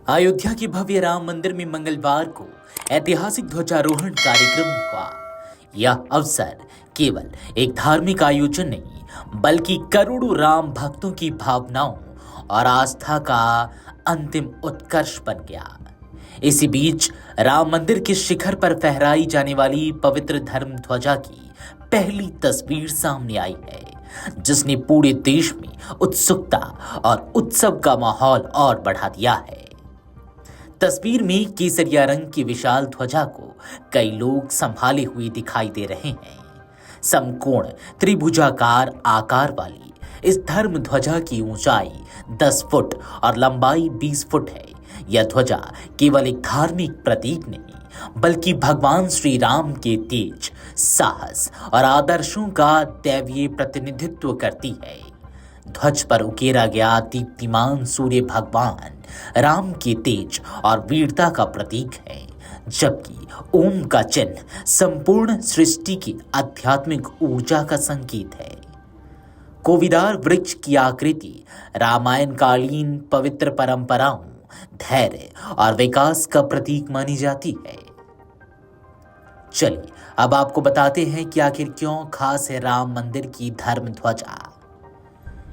अयोध्या के भव्य राम मंदिर में मंगलवार को ऐतिहासिक ध्वजारोहण कार्यक्रम हुआ। यह अवसर केवल एक धार्मिक आयोजन नहीं, बल्कि करोड़ों राम भक्तों की भावनाओं और आस्था का अंतिम उत्कर्ष बन गया। इसी बीच राम मंदिर के शिखर पर फहराई जाने वाली पवित्र धर्म ध्वजा की पहली तस्वीर सामने आई है, जिसने पूरे देश में उत्सुकता और उत्सव का माहौल और बढ़ा दिया है। तस्वीर में केसरिया रंग की विशाल ध्वजा को कई लोग संभाले हुए दिखाई दे रहे हैं। समकोण त्रिभुजाकार आकार वाली इस धर्म ध्वजा की ऊंचाई 10 फुट और लंबाई 20 फुट है। यह ध्वजा केवल एक धार्मिक प्रतीक नहीं, बल्कि भगवान श्री राम के तेज, साहस और आदर्शों का दैवीय प्रतिनिधित्व करती है। ध्वज पर उकेरा गया दीप्तिमान सूर्य भगवान राम के तेज और वीरता का प्रतीक है, जबकि ओम का चिन्ह संपूर्ण सृष्टि की आध्यात्मिक ऊर्जा का संकेत है। कोविदार वृक्ष की आकृति रामायण कालीन पवित्र परंपराओं, धैर्य और विकास का प्रतीक मानी जाती है। चलिए अब आपको बताते हैं कि आखिर क्यों खास है राम मंदिर की धर्म ध्वजा।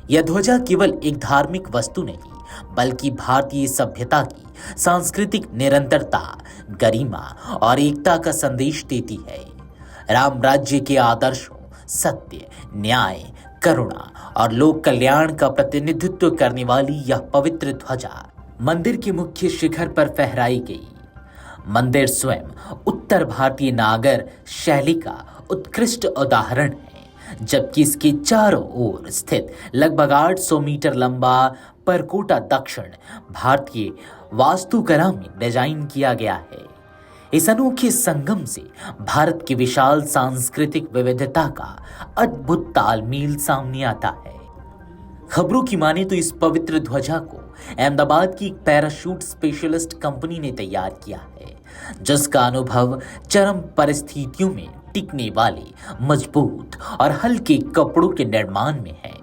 यह ध्वजा केवल एक धार्मिक वस्तु नहीं, बल्कि भारतीय सभ्यता की सांस्कृतिक निरंतरता, गरिमा और एकता का संदेश देती है। राम राज्य के आदर्शों, सत्य, न्याय, करुणा और लोक कल्याण का प्रतिनिधित्व करने वाली यह पवित्र ध्वजा मंदिर के मुख्य शिखर पर फहराई गई। मंदिर स्वयं उत्तर भारतीय नागर शैली का उत्कृष्ट उदाहरण है, जबकि इसके चारों ओर स्थित लगभग 800 मीटर लंबा परकोटा दक्षिण भारतीय वास्तुकला में डिजाइन किया गया है। इस अनोखे संगम से भारत की विशाल सांस्कृतिक विविधता का अद्भुत तालमेल सामने आता है। खबरों की माने तो इस पवित्र ध्वजा को अहमदाबाद की एक पैराशूट स्पेशलिस्ट कंपनी ने तैयार किया है, जिसका अनुभव चरम परिस्थितियों में टिकने वाले मजबूत और हल्के कपड़ों के निर्माण में है।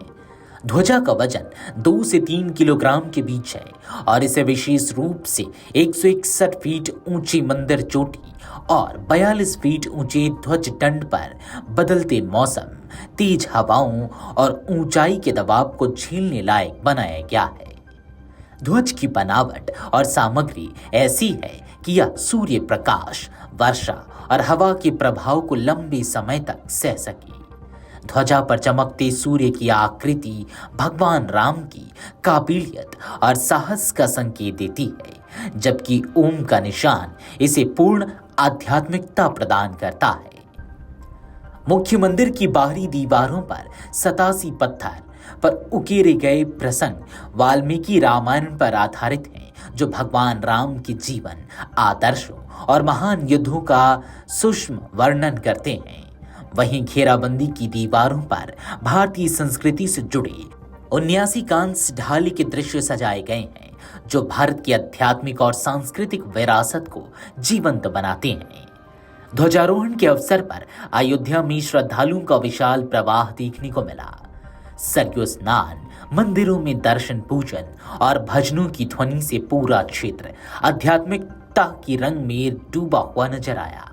ध्वजा का वजन 2 से 3 किलोग्राम के बीच है और इसे विशेष रूप से 161 फीट ऊंची मंदिर चोटी और 42 फीट ऊंचे ध्वज दंड पर बदलते मौसम, तेज हवाओं और ऊंचाई के दबाव को झेलने लायक बनाया गया है। ध्वज की बनावट और सामग्री ऐसी है कि यह सूर्य प्रकाश, वर्षा और हवा के प्रभाव को लंबे समय तक सह सके। ध्वजा पर चमकते सूर्य की आकृति भगवान राम की काबिलियत और साहस का संकेत देती है, जबकि ओम का निशान इसे पूर्ण आध्यात्मिकता प्रदान करता है। मुख्य मंदिर की बाहरी दीवारों पर 87 पत्थर पर उकेरे गए प्रसंग वाल्मीकि रामायण पर आधारित हैं, जो भगवान राम के जीवन, आदर्शों और महान युद्धों का सूक्ष्म वर्णन करते हैं। वहीं घेराबंदी की दीवारों पर भारतीय संस्कृति से जुड़े 79 कांस्य ढाली के दृश्य सजाए गए हैं, जो भारत की आध्यात्मिक और सांस्कृतिक विरासत को जीवंत बनाते हैं। ध्वजारोहण के अवसर पर अयोध्या में श्रद्धालुओं का विशाल प्रवाह देखने को मिला। सरयू स्नान, मंदिरों में दर्शन पूजन और भजनों की ध्वनि से पूरा क्षेत्र आध्यात्मिकता की रंग में डूबा हुआ नजर आया।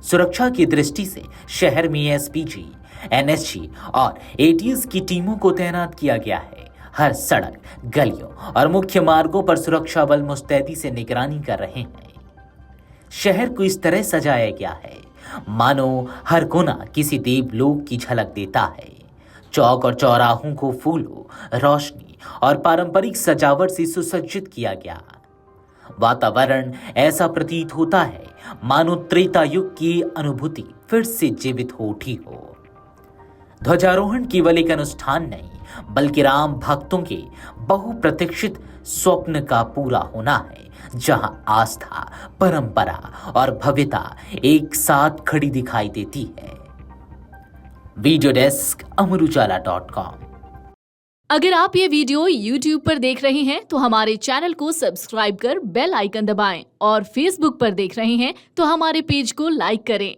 सुरक्षा की दृष्टि से शहर में एसपीजी, एनएसजी और एटीएस की टीमों को तैनात किया गया है। हर सड़क, गलियों और मुख्य मार्गों पर सुरक्षा बल मुस्तैदी से निगरानी कर रहे हैं। शहर को इस तरह सजाया गया है मानो हर कोना किसी देवलोक की झलक देता है। चौक और चौराहों को फूलों, रोशनी और पारंपरिक सजावट से सुसज्जित किया गया। वातावरण ऐसा प्रतीत होता है मानो त्रेता युग की अनुभूति फिर से जीवित हो उठी हो। ध्वजारोहण केवल एक अनुष्ठान नहीं, बल्कि राम भक्तों के बहुप्रतीक्षित स्वप्न का पूरा होना है, जहां आस्था, परंपरा और भव्यता एक साथ खड़ी दिखाई देती है। Video desk Amar Ujala dot com. अगर आप ये वीडियो YouTube पर देख रहे हैं तो हमारे चैनल को सब्सक्राइब कर बेल आइकन दबाएं और Facebook पर देख रहे हैं तो हमारे पेज को लाइक करें।